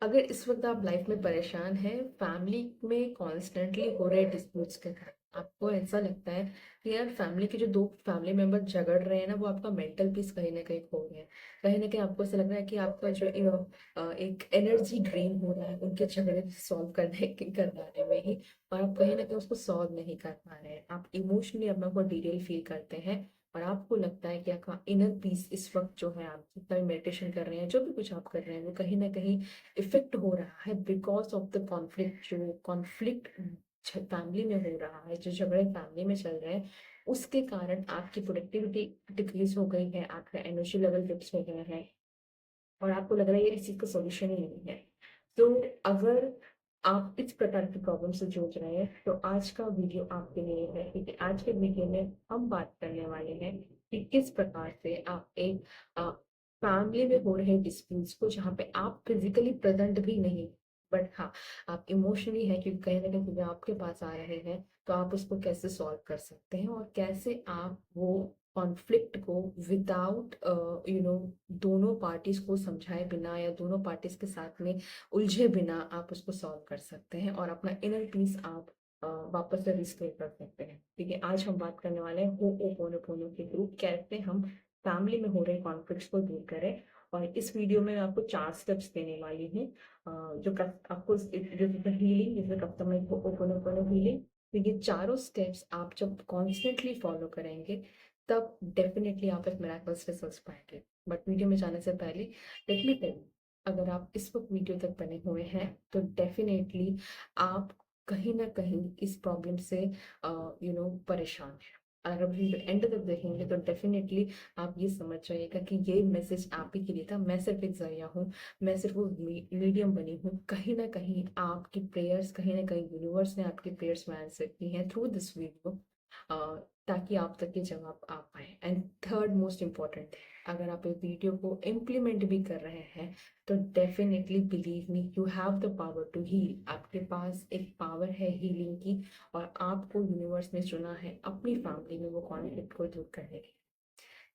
अगर इस वक्त आप लाइफ में परेशान हैं, फैमिली में कॉन्स्टेंटली हो रहे डिस्प्यूट्स के कारण आपको ऐसा लगता है कि यार फैमिली के जो दो फैमिली मेंबर झगड़ रहे हैं ना, वो आपका मेंटल पीस कहीं ना कहीं खो रहे हैं। कहीं ना कहीं आपको ऐसा लग रहा है कि आपका जो एक एनर्जी ड्रेन हो रहा है उनके झगड़े सॉल्व करवाने में ही, और आप कहीं ना कहीं उसको सॉल्व नहीं कर पा रहे हैं। आप इमोशनली अपना को डिटेल फील करते हैं और आपको लगता है कि आपका इनर पीस इस वक्त जो है, आप जितना भी मेडिटेशन कर रहे हैं, जो भी कुछ आप कर रहे हैं, वो कहीं ना कहीं इफेक्ट हो रहा है बिकॉज ऑफ द कॉन्फ्लिक्ट। जो कॉन्फ्लिक्ट फैमिली में हो रहा है, जो झगड़े फैमिली में चल रहे हैं, उसके कारण आपकी प्रोडक्टिविटी डिक्रीज हो गई है, आपका एनर्जी लेवल डिप्स हो गया है, और आपको लग रहा है ये इस चीज का सॉल्यूशन ही नहीं है। तो अगर आप इस प्रकार की प्रॉब्लम से जूझ रहे हैं तो आज का वीडियो आपके लिए है, क्योंकि आज के वीडियो में हम बात करने वाले हैं कि किस प्रकार से आप एक फैमिली में हो रहे डिस्प्यूट्स को, जहाँ पे आप फिजिकली प्रेजेंट भी नहीं बट हाँ आप इमोशनली है, क्योंकि कहीं ना कहीं चीजें आपके पास आ रहे हैं, तो आप उसको कैसे सॉल्व कर सकते हैं और कैसे आप वो कॉन्फ्लिक्ट को विदाउट दोनों पार्टीज को समझाए बिना या दोनों पार्टीज के साथ में उलझे बिना आप उसको सॉल्व कर सकते हैं और अपना इनर पीस आप वापस से रिस्टोर कर सकते हैं। ठीक है, आज हम बात करने वाले हैं होओपोनोपोनो के थ्रू कैसे हम फैमिली में हो रहे कॉन्फ्लिक्ट्स को दूर करें। और इस वीडियो में मैं आपको 4 स्टेप्स देने वाली हूँ, जो आपको हीलिंग इज कस्टमाइज होओपोनोपोनो हीलिंग। तो ये चारों स्टेप्स आप जब कॉन्स्टेंटली फॉलो करेंगे, तब डेफिनेटली आप एक मिराकल्स रिजल्ट्स पाएंगे। बट वीडियो में जाने से पहले लेट मी टेल, अगर आप इस वक्त वीडियो तक बने हुए हैं तो डेफिनेटली आप कहीं ना कहीं इस प्रॉब्लम से परेशान हैं। अगर आप एंड तक देखेंगे तो डेफिनेटली आप ये समझ जाइएगा कि ये मैसेज आप ही के लिए था। मैं सिर्फ एक जरिया हूँ, मैं सिर्फ वो मीडियम बनी हूँ। कहीं ना कहीं आपकी प्रेयर्स, कहीं ना कहीं यूनिवर्स ने आपकी प्रेयर्स में आंसर की हैं थ्रू दिस वीडियो, ताकि आप तक ये जवाब आ पाए। एंड थर्ड मोस्ट इम्पॉर्टेंट, अगर आप इस वीडियो को इम्प्लीमेंट भी कर रहे हैं तो definitely believe me, you have the power to heal. आपके पास एक पावर है हीलिंग की, और आपको यूनिवर्स ने चुना है अपनी फैमिली में वो कॉन्फ्लिक्ट को दूर करने के लिए।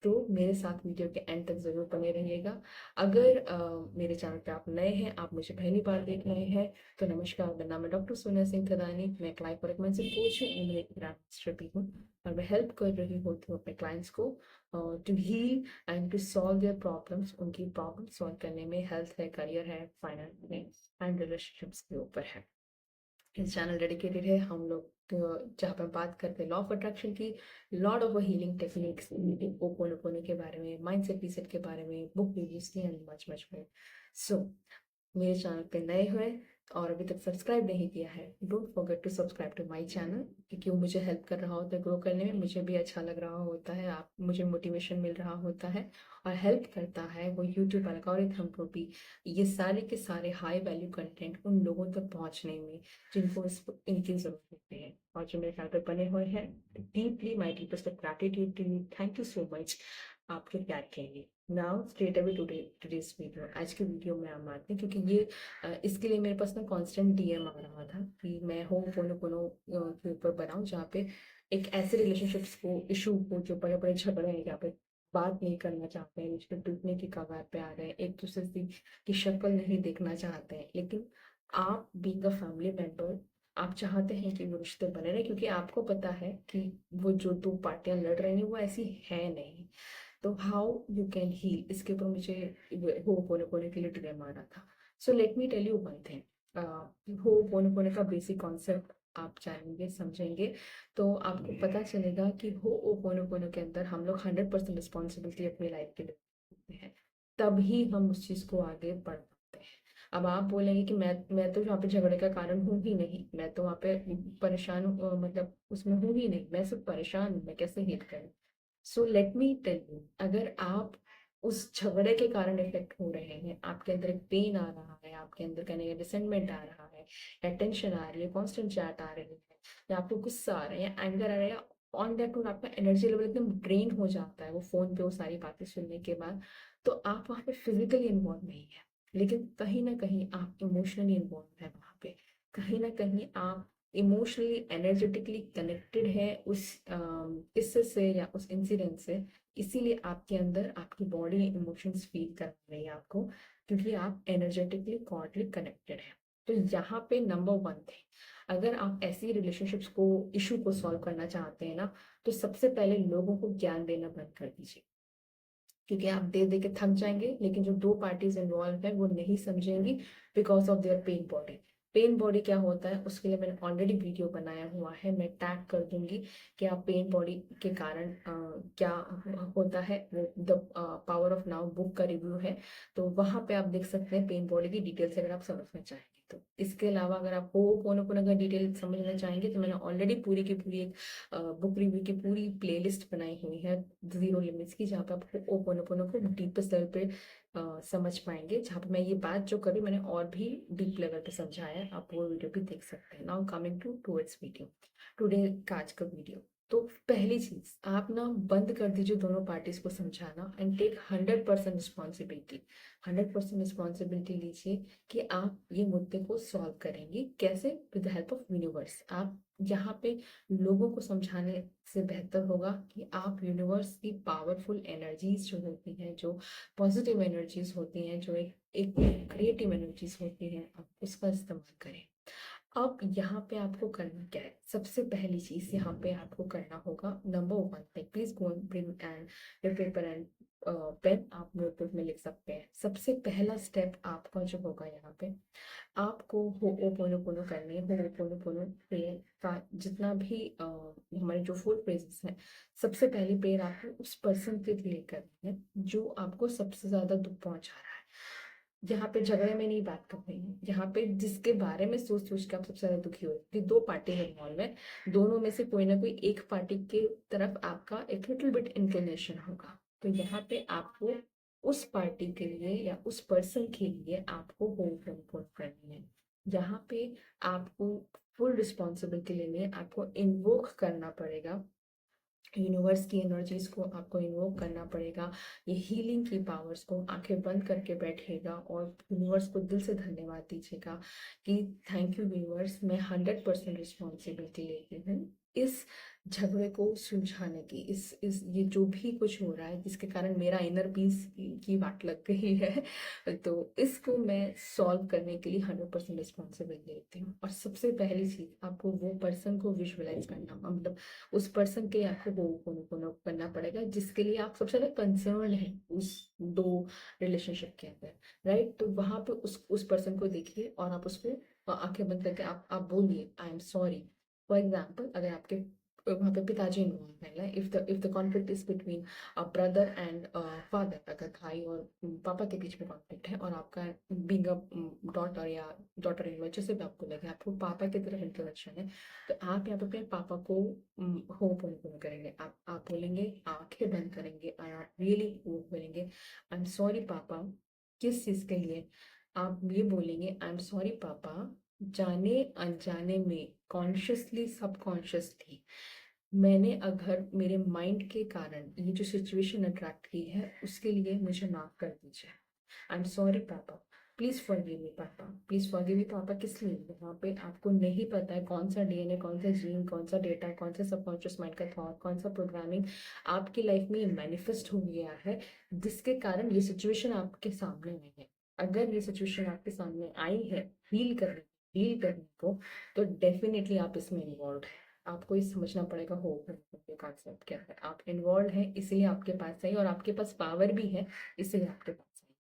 तो मेरे साथ वीडियो के एंड तक जरूर बने रहिएगा। अगर मेरे चैनल पे आप नए हैं, आप मुझे पहली बार देख रहे हैं, तो नमस्कार, मेरा नाम है डॉक्टर सोनिया सिंह थदानी। मैं क्लाइंट और एक्सपेंसिव कोच हूँ, मैं एक ग्रांड मास्टर भी हूँ, और मैं हेल्प कर रही हूँ तो अपने क्लाइंट्स को to heal and to solve their problems. उनकी प्रॉब्लम सॉल्व करने में हेल्थ है, करियर है, फाइनेंस में एंड रिलेशनशिप्स के ऊपर है। इस चैनल डेडिकेटेड है हम लोग जहाँ पे बात करते हैं लॉ ऑफ अट्रैक्शन की, लॉर्ड ऑफ हीलिंग टेक्निक्स, ओपोनोपोनो के बारे में, माइंडसेट रीसेट के बारे में, बुक रिव्यूज की एंड मच मच मोर। सो मेरे चैनल पे नए हुए और अभी तक सब्सक्राइब नहीं किया है, don't forget to subscribe to my channel, क्योंकि वो मुझे हेल्प कर रहा होता है ग्रो करने में, मुझे भी अच्छा लग रहा होता है, आप मुझे मोटिवेशन मिल रहा होता है, और हेल्प करता है वो यूट्यूब एल्गोरिथम को भी ये सारे के सारे हाई वैल्यू कंटेंट उन लोगों तक पहुंचने में जिनको इनकी जरूरत होती है। और जो मेरे ख्याल पे बने हुए हैं, deeply my deepest gratitude to you, thank you so much आपके प्यार के लिए। Now straight away today's video, आज के वीडियो में हम आते हैं, क्योंकि ये इसके लिए मेरे पास ना कांस्टेंट डीएम आ रहा था कि मैं हो कोनो के ऊपर बनाऊं, जहाँ पे एक ऐसे रिलेशनशिप्स को, इशू को, जो बड़े बड़े झगड़े हैं, यहाँ पे बात नहीं करना चाहते हैं, रिश्ते टूटने की कगार पे आ रहे हैं, एक दूसरे से की शक्ल नहीं देखना चाहते हैं, लेकिन आप बीइंग अ फैमिली मेंबर आप चाहते हैं कि वो रिश्ते बने रहे, क्योंकि आपको पता है कि वो जो दो पार्टियां लड़ रही हैं वो ऐसी है नहीं। तो हाउ यू कैन हील, इसके ऊपर मुझे होपोनोपोनो के लिए डिलेमा आ रहा था। So let me tell you one thing, ho'oponopono का बेसिक कॉन्सेप्ट आप जानेंगे, समझेंगे, तो आपको पता चलेगा कि होपोनोपोनो के अंदर हम लोग 100% रिस्पॉन्सिबिलिटी अपनी लाइफ के लिए लेते हैं, तभी हम उस चीज को आगे बढ़ पाते हैं। अब आप बोलेंगे कि मैं तो वहाँ पे झगड़े का कारण हूँ ही नहीं, मैं तो वहाँ पे परेशान मतलब उसमें हूँ ही नहीं, मैं सिर्फ परेशान हूँ, मैं कैसे हील करूँ। So let me tell you, अगर आप उस झगड़े के कारण इफेक्ट हो रहे हैं, आपके अंदर एक पेन आ रहा है, आपके अंदर कहने का रिसेंटमेंट आ रहा है, या टेंशन आ रही है, कॉन्स्टेंट चैट आ रही है, या आपको गुस्सा आ रहा है, या एंगर आ रहा है, या ऑन दैट नोट आपका एनर्जी लेवल एकदम ड्रेन हो जाता है वो फोन पे वो सारी बातें सुनने के बाद, तो आप वहाँ पे फिजिकली इन्वॉल्व नहीं है, लेकिन कहीं ना कहीं आप इमोशनली इन्वॉल्व है वहाँ पे। कहीं ना कहीं आप इमोशनली एनर्जेटिकली कनेक्टेड है उस किस्से से या उस इंसिडेंट से, इसीलिए आपके अंदर आपकी बॉडी इमोशंस फील कर रही है आपको, क्योंकि आप एनर्जेटिकली कॉर्डली कनेक्टेड है। तो यहाँ पे नंबर वन थे, अगर आप ऐसी रिलेशनशिप्स को इशू को सॉल्व करना चाहते हैं ना, तो सबसे पहले लोगों को ज्ञान देना बंद कर दीजिए, क्योंकि आप दे दे के थक जाएंगे, लेकिन जो दो पार्टीज इन्वॉल्व है वो नहीं समझेंगी because of their pain body. Pain body क्या होता है उसके लिए मैंने ऑलरेडी वीडियो बनाया हुआ है, मैं टैग कर दूंगी कि आप पेन बॉडी के कारण क्या होता है, वो the power of now book का रिव्यू है, तो वहां पे आप देख सकते हैं पेन बॉडी की डिटेल से, अगर आप समझना चाहेंगे तो। इसके अलावा अगर आप होपोनोपोनो का डिटेल समझना चाहेंगे तो मैंने ऑलरेडी पूरी की पूरी एक बुक रिव्यू की पूरी प्लेलिस्ट बनाई हुई है जीरो लिमिट्स की, जहाँ पे आप ओपोनोपोनो को डीपेस्ट लेवल पे समझ पाएंगे, जहाँ पे मैं ये बात जो करी मैंने और भी डीप लेवल पे समझाया है, आप वो वीडियो भी देख सकते हैं। Now coming to towards video today का आज का वीडियो। तो पहली चीज, आप ना बंद कर दीजिए दोनों पार्टीज को समझाना एंड टेक 100% रिस्पॉन्सिबिलिटी। 100% रिस्पॉन्सिबिलिटी लीजिए कि आप ये मुद्दे को सॉल्व करेंगे कैसे, with the help of universe. आप यहाँ पे लोगों को समझाने से बेहतर होगा कि आप यूनिवर्स की पावरफुल एनर्जीज जो होती हैं, जो पॉजिटिव एनर्जीज होती हैं, जो एक क्रिएटिव एनर्जीज होती हैं, आप उसका इस्तेमाल करें। अब यहाँ पे आपको करना क्या है, सबसे पहली चीज यहाँ पे आपको करना होगा, number one thing, please go and bring and your paper and pen, आप नोटबुक में लिख सकते हैं। सबसे पहला स्टेप आपका जो होगा यहाँ पे, आपको होओपोनोपोनो करनी है। होओपोनोपोनो प्रेयर का जितना भी हमारे जो 4 फ्रेजेस हैं, सबसे पहली प्रेयर आपको उस पर्सन के लिए करनी है जो आपको सबसे ज्यादा दुख पहुंचा रहा है। यहाँ पे झगड़े में नहीं बात कर रही हूँ, यहाँ पे जिसके बारे में सोच सोच के आप सबसे ज्यादा दुखी हो रहे, दो पार्टी इन्वॉल्व है, दोनों में से कोई ना कोई एक पार्टी के तरफ आपका एक लिटिल बिट इंक्लिनेशन होगा, तो यहाँ पे आपको उस पार्टी के लिए या उस पर्सन के लिए आपको होम करनी है। यहाँ पे आपको फुल रिस्पॉन्सिबिलिटी लेनी है, आपको इन्वोक करना पड़ेगा यूनिवर्स की एनर्जीज को, आपको इन्वोक करना पड़ेगा, ये हीलिंग की पावर्स को। आंखें बंद करके बैठिएगा और यूनिवर्स को दिल से धन्यवाद दीजिएगा कि थैंक यू यूनिवर्स, मैं 100% रिस्पॉन्सिबिलिटी लेती हूँ इस झगड़े को सुलझाने की, इस ये जो भी कुछ हो रहा है जिसके कारण मेरा इनर पीस की वाट लग गई है, तो इसको मैं सॉल्व करने के लिए 100% रिस्पॉन्सिबिलिटी लेती हूँ। और सबसे पहली चीज, आपको वो पर्सन को विजुअलाइज करना, मतलब उस पर्सन के आपको वो करना पड़ेगा जिसके लिए आप सबसे ज्यादा कंसर्न है उस दो रिलेशनशिप के अंदर, राइट। तो वहां पे उस पर्सन को देखिए और आप उसको आंखें बंद करके आप बोलिए I am sorry. For example, अगर आपके वहाँ पे पिताजी इन्वॉल्व है, if the conflict is between brother and father, अगर भाई और पापा के बीच में कॉन्फ्लिक्ट है और आपका बीइंग अ डॉटर या डॉटर इन लॉ, जैसे भी आपको लगे, आपको पापा की तरफ इंटरेक्शन है, तो आप यहाँ पे अपने पापा को होम करेंगे, आप बोलेंगे, आंखें बंद करेंगे, आप रियली वो बोलेंगे आई एम सॉरी पापा। किस चीज के लिए आप ये बोलेंगे आई एम सॉरी पापा, जाने अनजाने में, कॉन्शियसली सबकॉन्शियसली, मैंने अगर मेरे माइंड के कारण ये जो सिचुएशन अट्रैक्ट की है उसके लिए मुझे माफ कर दीजिए। आई एम सॉरी पापा, प्लीज फॉरगिव मी पापा, प्लीज फॉरगिव मी पापा। किस लिए, यहाँ पे आपको नहीं पता है कौन सा डीएनए, कौन सा जीन, कौन सा डेटा, कौन सा सबकॉन्शियस माइंड का थॉट, कौन सा प्रोग्रामिंग आपकी लाइफ में मैनिफेस्ट हो गया है जिसके कारण ये सिचुएशन आपके सामने आई है। अगर ये सिचुएशन आपके सामने आई है हील करने को, तो डेफिनेटली आप इसमें इन्वॉल्व है। आपको ये समझना पड़ेगा हो कॉन्सेप्ट क्या है, आप इन्वॉल्व हैं इसलिए आपके पास है, और आपके पास पावर भी है इसलिए आपके पास है।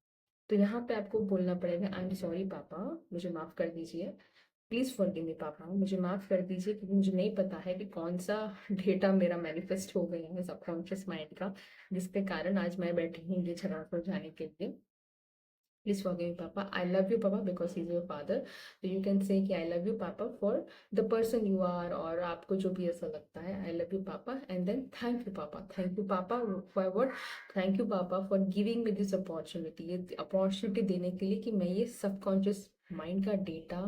तो यहाँ पे आपको बोलना पड़ेगा आई एम सॉरी पापा, मुझे माफ कर दीजिए, प्लीज फॉरगिव मी पापा, मुझे माफ कर दीजिए, क्योंकि मुझे नहीं पता है कि कौन सा डेटा मेरा मैनिफेस्ट हो गया है सबकॉन्शियस माइंड का, जिसके कारण आज मैं बैठी हूँ ये झगड़ा सुलझाने के लिए। Please forgive me papa, I love you papa because he is your father, तो यू कैन से कि I love you papa for the person you are, और आपको जो भी ऐसा लगता है, I love you papa, and then thank you papa. Thank you papa for what, thank you papa for giving me this opportunity, ये opportunity देने के लिए कि मैं ये सबकॉन्शियस माइंड का डेटा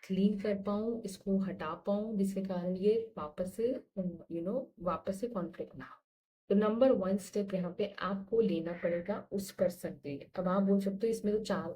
क्लीन कर पाऊँ, इसको हटा पाऊँ, जिसके कारण ये वापस से वापस से कॉन्फ्लिक्ट ना हो। तो नंबर वन स्टेप यहाँ पे आपको लेना पड़ेगा उस पर्सन के लिए। अब आप बोल सकते हो इसमें तो चार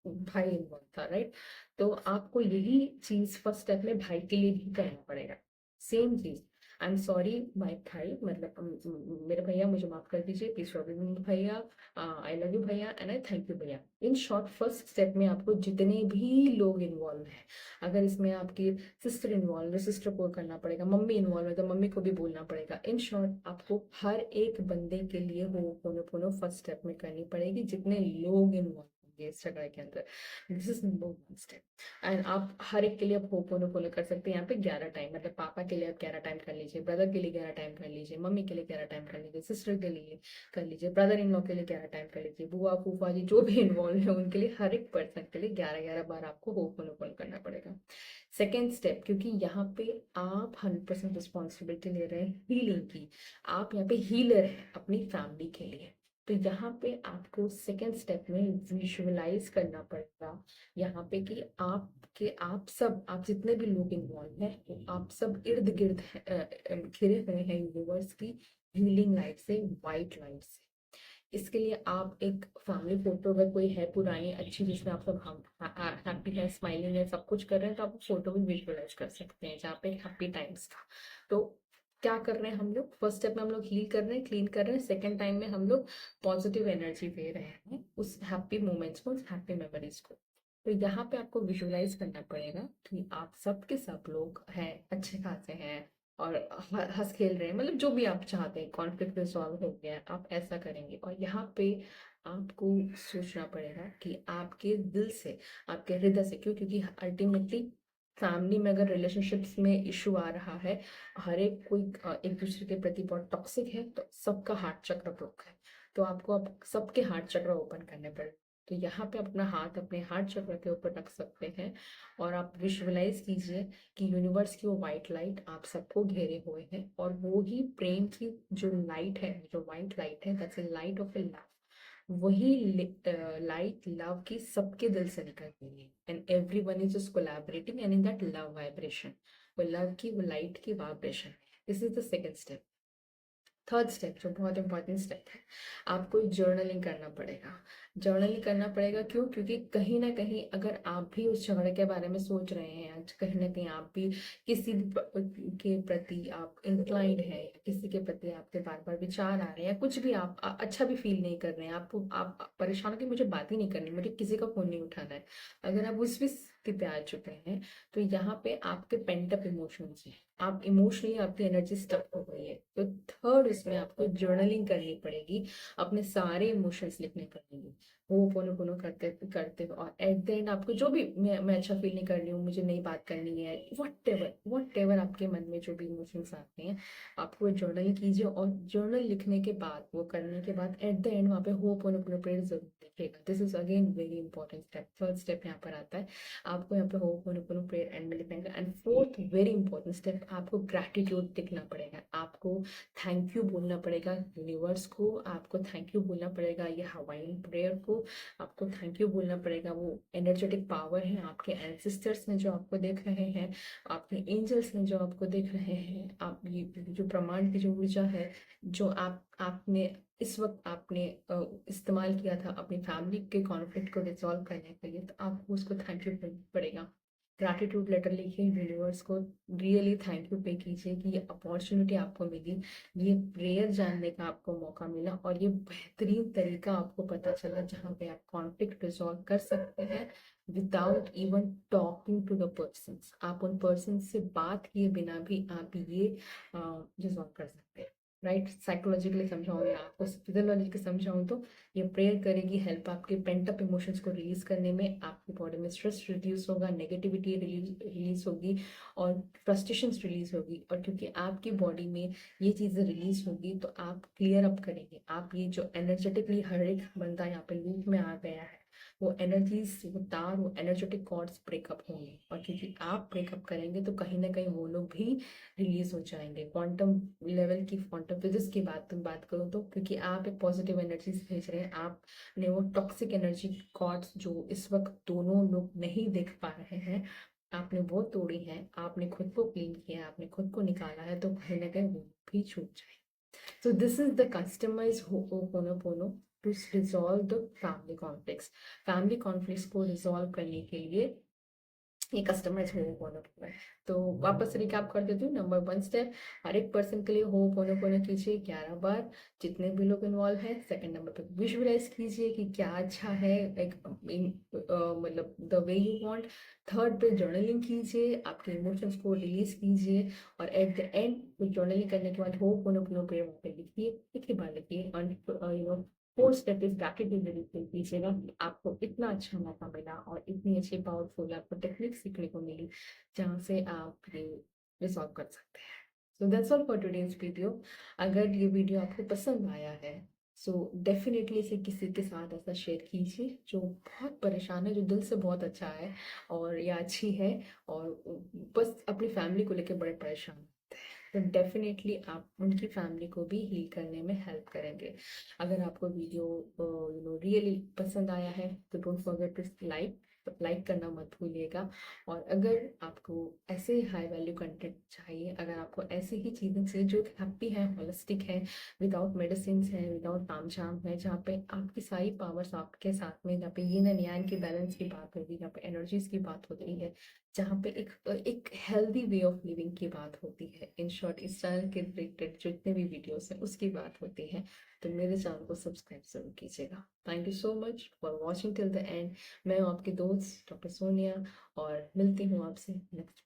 भाई इन्वॉल्व था, राइट? तो आपको यही चीज फर्स्ट स्टेप में भाई के लिए भी करना पड़ेगा, सेम चीज। आई एम सॉरी माय भाई, मतलब मेरे भैया मुझे माफ कर दीजिए, प्लीज फॉरगिव मी भैया, आई लव यू भैया एंड आई थैंक यू भैया। इन शॉर्ट फर्स्ट स्टेप में आपको जितने भी लोग इन्वॉल्व हैं, अगर इसमें आपकी सिस्टर इन्वॉल्व है, सिस्टर को करना पड़ेगा, मम्मी इन्वॉल्व है तो मम्मी को भी बोलना पड़ेगा। इन शॉर्ट आपको हर एक बंदे के लिए होपोनोपोनो फर्स्ट स्टेप में करनी पड़ेगी, जितने लोग इन्वॉल्व होंगे इस झगड़े के अंदर। This is number one step. And आप हर एक के लिए होपोनोपोनो कर सकते हैं यहाँ पे 11 टाइम, मतलब पापा के लिए आप 11 टाइम कर लीजिए, ब्रदर के लिए 11 टाइम कर लीजिए, मम्मी के लिए 11 टाइम कर लीजिए, सिस्टर के लिए कर लीजिए, ब्रदर इन लॉ के लिए 11 टाइम कर लीजिए, बुआ फूफा जी जो भी इन्वॉल्व है उनके लिए, हर एक पर्सन के लिए 11 11 बार आपको होपोनोपोनो करना पड़ेगा। सेकेंड स्टेप, क्योंकि यहाँ पे आप 100% रिस्पॉन्सिबिलिटी ले रहे हैं हीलिंग की, आप यहाँ पे हीलर हैं अपनी फैमिली के लिए, तो यहाँ पे आपको सेकेंड स्टेप में विजुअलाइज करना पड़ेगा यहाँ पे कि आप जितने भी लोग इन्वॉल्व हैं वो आप सब इर्द गिर्द घिरे हुए हैं यूनिवर्स की हीलिंग लाइट से, वाइट लाइट से। इसके लिए आप एक फैमिली फोटो, अगर कोई है पुरानी अच्छी जिसमें आप सब हम हैप्पी है, स्माइलिंग है, सब कुछ कर रहे हैं, तो आप फोटो भी विजुअलाइज कर सकते हैं जहाँ पे हैप्पी टाइम्स था। तो क्या कर रहे हैं हम लोग, फर्स्ट स्टेप में हम लोग हील कर रहे हैं, क्लीन कर रहे हैं, सेकेंड टाइम में हम लोग पॉजिटिव एनर्जी दे रहे हैं उस हैप्पी मोमेंट्स को, उस हैप्पी मेमोरीज को। तो यहाँ पे आपको विजुअलाइज करना पड़ेगा कि आप सब के सब लोग हैं, अच्छे खासे हैं और हंस खेल रहे हैं, मतलब जो भी आप चाहते हैं, कॉन्फ्लिक्ट रिजॉल्व हो गया है, आप ऐसा करेंगे। और यहाँ पे आपको सोचना पड़ेगा कि आपके दिल से, आपके हृदय से, क्योंकि अल्टीमेटली फैमिली में अगर रिलेशनशिप्स में इशू आ रहा है, हर एक कोई एक दूसरे के प्रति बहुत टॉक्सिक है, तो सबका हार्ट चक्र ब्लॉक है, तो आपको अब सबके हार्ट चक्र ओपन करने पड़े। तो यहाँ पे अपना हाथ अपने हार्ट चक्र के ऊपर रख सकते हैं और आप विजुअलाइज कीजिए कि यूनिवर्स की वो वाइट लाइट आप सबको घेरे हुए हैं, और वो ही प्रेम की जो लाइट है, जो वाइट लाइट है, that's a light of A love, वही लाइट लव की सबके दिल से निकल रही है, and every one is just collaborating and in that love vibration, वो लव की वो लाइट की vibration. This is the second step. Third step जो बहुत इंपॉर्टेंट स्टेप है, आपको जर्नलिंग करना पड़ेगा। जर्नलिंग करना पड़ेगा क्यों, क्योंकि कहीं ना कहीं अगर आप भी उस झगड़े के बारे में सोच रहे हैं, आज कहीं ना कहीं आप भी किसी भी के प्रति आप इंक्लाइंड है, या किसी के प्रति आपके बार बार विचार आ रहे हैं, या कुछ भी आप अच्छा भी फील नहीं कर रहे हैं, आप परेशान हो कि मुझे बात ही नहीं करनी, मुझे किसी का फोन नहीं उठाना है, अगर आप उस भी स्थिति पे आ चुके हैं, तो यहाँ पे आपके पेंटअप इमोशंस हैं, आप इमोशनली आपकी एनर्जी स्टक हो गई है। तो थर्ड इसमें आपको जर्नलिंग करनी पड़ेगी, अपने सारे इमोशंस लिखने पड़ेंगे, वो पोनो पोनो करते करते, और एट द एंड आपको जो भी मैं अच्छा फील नहीं कर रही हूँ, मुझे नई बात करनी है, वट एवर आपके मन में जो भी इमोशंस आते हैं, आपको जर्नल कीजिए। और जर्नल लिखने के बाद, वो करने के बाद एट द एंड वहाँ पे हो पोनो पोनो प्रेयर जरूर लिखिएगा। This is again very important step, third step यहाँ पर आता है, आपको यहाँ पे होपोनोपोनो प्रेयर एंड में लिखना है। And fourth very important step, आपको ग्रैटिट्यूड लिखना पड़ेगा, आपको थैंक यू बोलना पड़ेगा यूनिवर्स को, आपको थैंक यू बोलना पड़ेगा ये हवाइन प्रेयर को, आपको थैंक यू बोलना पड़ेगा वो एनर्जेटिक पावर है, आपके एंसेस्टर्स ने जो आपको देख रहे हैं, आपके एंजल्स ने जो आपको देख रहे हैं, आप ये जो ब्रह्मांड की जो ऊर्जा है, जो आपने इस वक्त आपने इस्तेमाल किया था अपनी फैमिली के कॉन्फ्लिक्ट को रिजॉल्व करने के लिए, तो आपको उसको थैंक यू करना पड़ेगा। ग्रैटिट्यूड लेटर लिखिए यूनिवर्स को, रियली थैंक यू पे कीजिए कि ये अपॉर्चुनिटी आपको मिली, ये प्रेयर जानने का आपको मौका मिला, और ये बेहतरीन तरीका आपको पता चला जहाँ पे आप कॉन्फ्लिक्ट रिजॉल्व कर सकते हैं without even talking to the person. आप उन पर्सन से बात किए बिना भी आप ये रिजॉल्व कर सकते हैं, राइट? साइकोलॉजिकली समझाऊँ या आपको फिजियोलॉजिकली समझाऊँ, तो ये प्रेयर करेगी हेल्प आपके पेंटअप इमोशंस को रिलीज करने में, आपकी बॉडी में स्ट्रेस रिड्यूस होगा, नेगेटिविटी रिलीज होगी, और फ्रस्ट्रेशंस रिलीज होगी। और क्योंकि आपकी बॉडी में ये चीज़ें रिलीज होगी, तो आप क्लियर अप करेंगे, आप ये जो एनर्जेटिकली हर एक बंदा यहाँ पे लूप में आ गया है, वो एनर्जीज, वो तार, वो एनर्जेटिक कॉर्ड्स ब्रेकअप होंगे, और क्योंकि आप ब्रेकअप करेंगे तो कहीं ना कहीं वो लोग भी रिलीज हो जाएंगे। क्वांटम लेवल की, क्वांटम फिजिक्स की बात करूँ तो, क्योंकि आप एक पॉजिटिव एनर्जीज भेज रहे हैं, आपने वो टॉक्सिक एनर्जी कॉर्ड्स जो इस वक्त दोनों लोग नहीं देख पा रहे हैं, आपने वो तोड़ी है, आपने खुद को क्लीन किया, आपने खुद को निकाला है, तो कहीं ना कहीं वो भी छूट जाए। So this is the customized Ho'oponopono to resolve the family conflicts. Family conflicts को रिजॉल्व करने के लिए ये कस्टमाइज होमोपोनोपोनो है। तो वापस रिकैप कर देती हूँ। नंबर 1 स्टेप, हर एक पर्सन के लिए होमोपोनोपोनो कीजिए 11 बार, जितने भी लोग इन्वॉल्व हैं। सेकंड नंबर पे विजुअलाइज कीजिए कि क्या अच्छा है, लाइक मतलब the way you want. Third पे जर्नलिंग कीजिए, आपके इमोशंस को रिलीज कीजिए, और एट द एंड जर्नलिंग करने के बाद होमोपोनोपोनो पे वहाँ पे लिखिए, एक ही बार लिखिए। फोर्थ स्टेप इज ग्रैटिट्यूड कीजिएगा कि आपको इतना अच्छा मौका मिला और इतनी अच्छी पावरफुल आपको टेक्निक सीखने को मिली, जहाँ से आप ये रिजॉल्व कर सकते हैं। So that's all for today's video. अगर ये वीडियो आपको पसंद आया है, सो डेफिनेटली इसे किसी के साथ ऐसा शेयर कीजिए जो बहुत परेशान है, जो दिल से बहुत अच्छा है और या अच्छी है, और बस अपनी फैमिली को लेकर बड़े परेशान होते हैं। तो डेफिनेटली आप उनकी फैमिली को भी हील करने में हेल्प करेंगे। अगर आपको वीडियो रियली पसंद आया है तो डोंट फॉरगेट टू लाइक करना मत भूलिएगा। और अगर आपको ऐसे हाई वैल्यू कंटेंट चाहिए, अगर आपको ऐसी ही चीज़ें चाहिए जो हैप्पी है, होलिस्टिक है, विदाउट मेडिसिन है, विदाउट तामझाम है, जहाँ पे आपकी सारी पावर्स आपके साथ में, जहाँ पे यिन एंड यांग की बैलेंस की बात होती है, जहाँ पे एनर्जीज की बात होती है, जहाँ पे एक हेल्दी वे ऑफ लिविंग की बात होती है, इन शॉर्ट इस चैनल के रिलेटेड जितने भी वीडियोस हैं उसकी बात होती है, तो मेरे चैनल को सब्सक्राइब जरूर कीजिएगा। Thank you so much for watching till the end. मैं हूँ आपकी दोस्त डॉक्टर सोनिया, और मिलती हूँ आपसे नेक्स्ट